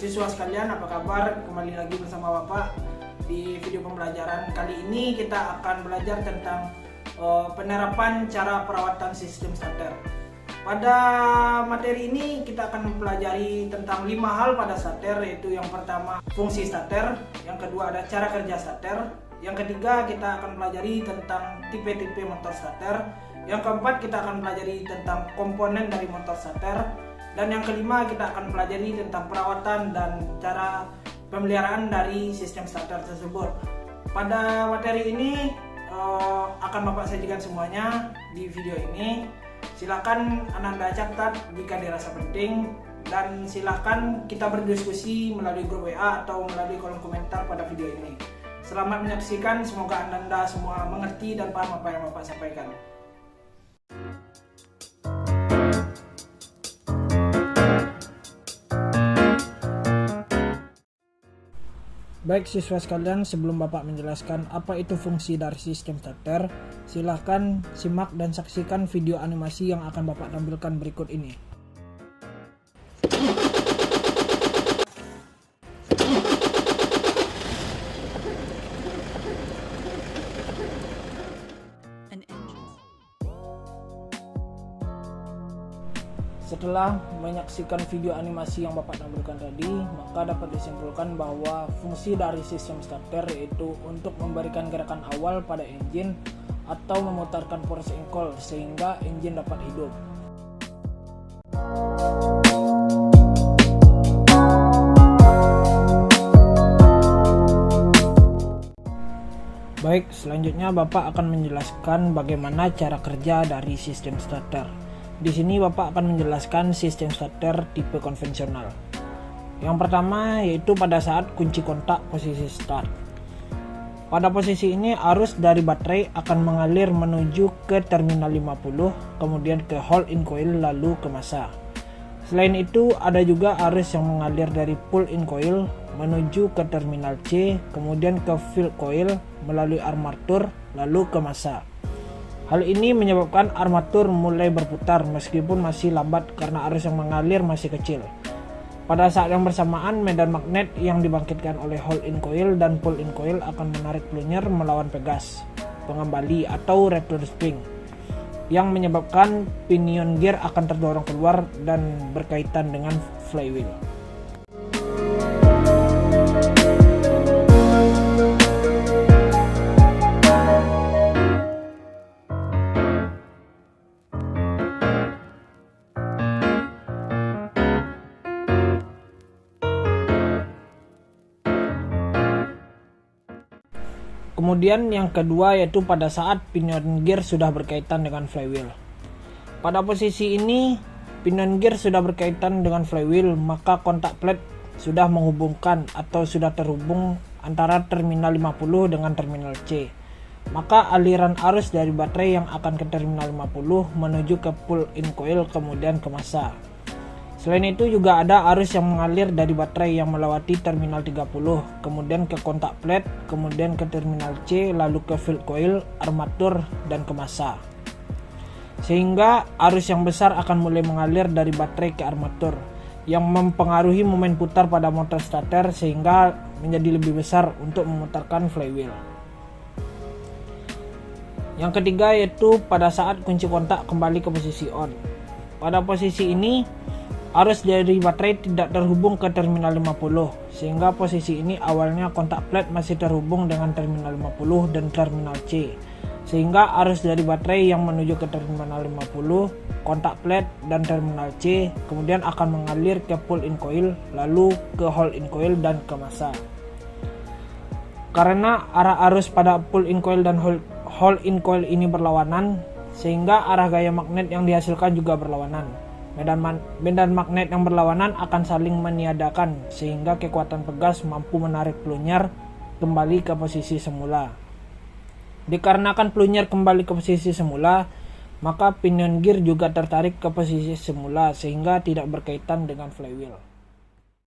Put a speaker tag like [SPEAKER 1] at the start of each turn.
[SPEAKER 1] Siswa sekalian, apa kabar? Kembali lagi bersama Bapak di video pembelajaran. Kali ini kita akan belajar tentang penerapan cara perawatan sistem starter. Pada materi ini kita akan mempelajari tentang 5 hal pada starter, yaitu yang pertama fungsi starter, yang kedua ada cara kerja starter, yang ketiga kita akan pelajari tentang tipe-tipe motor starter, yang keempat kita akan pelajari tentang komponen dari motor starter, dan yang kelima kita akan pelajari tentang perawatan dan cara pemeliharaan dari sistem starter tersebut. Pada materi ini akan Bapak sajikan semuanya di video ini. Silakan Anda catat jika dirasa penting, dan silakan kita berdiskusi melalui grup WA atau melalui kolom komentar pada video ini. Selamat menyaksikan, semoga Anda semua mengerti dan paham apa yang Bapak sampaikan. Baik siswa sekalian, sebelum Bapak menjelaskan apa itu fungsi dari sistem starter, silahkan simak dan saksikan video animasi yang akan Bapak tampilkan berikut ini. Setelah menyaksikan video animasi yang Bapak tampilkan tadi, maka dapat disimpulkan bahwa fungsi dari sistem starter yaitu untuk memberikan gerakan awal pada engine atau memutarkan force and coil sehingga engine dapat hidup. Baik, selanjutnya Bapak akan menjelaskan bagaimana cara kerja dari sistem starter. Di sini Bapak akan menjelaskan sistem starter tipe konvensional. Yang pertama yaitu pada saat kunci kontak posisi start. Pada posisi ini arus dari baterai akan mengalir menuju ke terminal 50, kemudian ke hole in coil lalu ke massa. Selain itu ada juga arus yang mengalir dari pull in coil menuju ke terminal C, kemudian ke field coil melalui armatur lalu ke massa. Hal ini menyebabkan armatur mulai berputar meskipun masih lambat karena arus yang mengalir masih kecil. Pada saat yang bersamaan, medan magnet yang dibangkitkan oleh hole in coil dan pull in coil akan menarik plunger melawan pegas, pengembali atau return spring, yang menyebabkan pinion gear akan terdorong keluar dan berkaitan dengan flywheel. Kemudian yang kedua yaitu pada saat pinion gear sudah berkaitan dengan flywheel. Pada posisi ini pinion gear sudah berkaitan dengan flywheel, maka kontak plate sudah menghubungkan atau sudah terhubung antara terminal 50 dengan terminal C. Maka aliran arus dari baterai yang akan ke terminal 50 menuju ke pull in coil kemudian ke massa. Selain itu juga ada arus yang mengalir dari baterai yang melewati terminal 30, kemudian ke kontak plate, kemudian ke terminal C, lalu ke field coil, armatur, dan ke massa. Sehingga arus yang besar akan mulai mengalir dari baterai ke armatur, yang mempengaruhi momen putar pada motor starter sehingga menjadi lebih besar untuk memutarkan flywheel. Yang ketiga yaitu pada saat kunci kontak kembali ke posisi on. Pada posisi ini arus dari baterai tidak terhubung ke terminal 50, sehingga posisi ini awalnya kontak plate masih terhubung dengan terminal 50 dan terminal C, sehingga arus dari baterai yang menuju ke terminal 50, kontak plate dan terminal C kemudian akan mengalir ke pull in coil, lalu ke hole in coil dan ke massa. Karena arah arus pada pull in coil dan hole in coil ini berlawanan, sehingga arah gaya magnet yang dihasilkan juga berlawanan. Medan magnet yang berlawanan akan saling meniadakan sehingga kekuatan pegas mampu menarik plunger kembali ke posisi semula. Dikarenakan plunger kembali ke posisi semula, maka pinion gear juga tertarik ke posisi semula sehingga tidak berkaitan dengan flywheel.